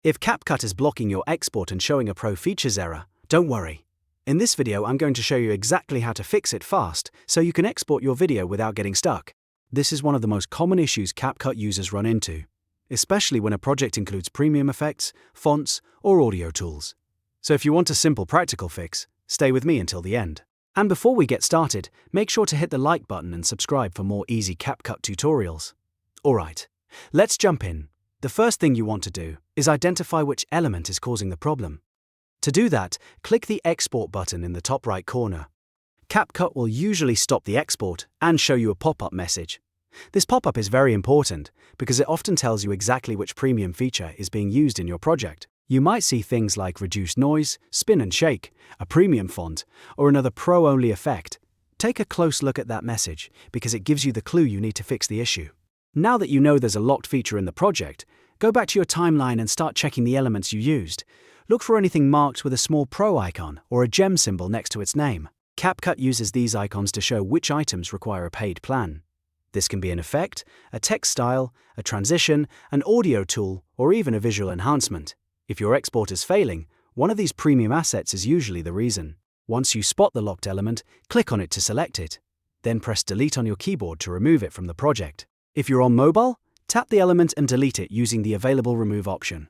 If CapCut is blocking your export and showing a Pro Features error, don't worry. In this video, I'm going to show you exactly how to fix it fast so you can export your video without getting stuck. This is one of the most common issues CapCut users run into, especially when a project includes premium effects, fonts, or audio tools. So if you want a simple practical fix, stay with me until the end. And before we get started, make sure to hit the like button and subscribe for more easy CapCut tutorials. Alright, let's jump in. The first thing you want to do is identify which element is causing the problem. To do that, click the Export button in the top right corner. CapCut will usually stop the export and show you a pop-up message. This pop-up is very important because it often tells you exactly which premium feature is being used in your project. You might see things like reduced noise, spin and shake, a premium font, or another pro-only effect. Take a close look at that message because it gives you the clue you need to fix the issue. Now that you know there's a locked feature in the project, go back to your timeline and start checking the elements you used. Look for anything marked with a small pro icon or a gem symbol next to its name. CapCut uses these icons to show which items require a paid plan. This can be an effect, a text style, a transition, an audio tool, or even a visual enhancement. If your export is failing, one of these premium assets is usually the reason. Once you spot the locked element, click on it to select it. Then press Delete on your keyboard to remove it from the project. If you're on mobile, tap the element and delete it using the available Remove option.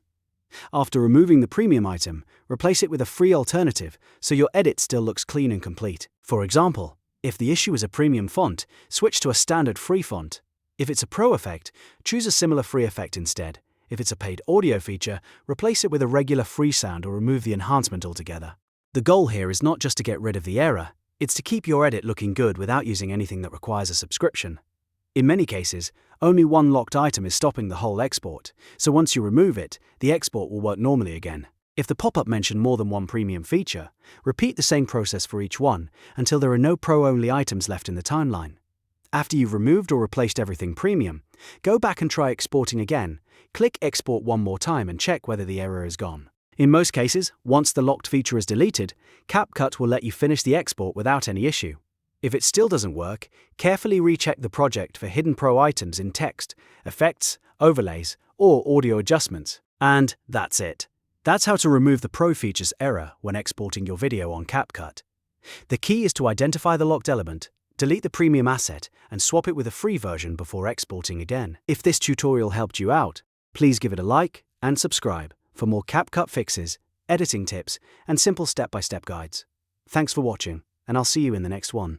After removing the premium item, replace it with a free alternative so your edit still looks clean and complete. For example, if the issue is a premium font, switch to a standard free font. If it's a pro effect, choose a similar free effect instead. If it's a paid audio feature, replace it with a regular free sound or remove the enhancement altogether. The goal here is not just to get rid of the error, it's to keep your edit looking good without using anything that requires a subscription. In many cases, only one locked item is stopping the whole export, so once you remove it, the export will work normally again. If the pop-up mentioned more than one premium feature, repeat the same process for each one until there are no pro-only items left in the timeline. After you've removed or replaced everything premium, go back and try exporting again. Click Export one more time and check whether the error is gone. In most cases, once the locked feature is deleted, CapCut will let you finish the export without any issue. If it still doesn't work, carefully recheck the project for hidden pro items in text, effects, overlays, or audio adjustments. And that's it. That's how to remove the Pro Features error when exporting your video on CapCut. The key is to identify the locked element, delete the premium asset, and swap it with a free version before exporting again. If this tutorial helped you out, please give it a like and subscribe for more CapCut fixes, editing tips, and simple step-by-step guides. Thanks for watching, and I'll see you in the next one.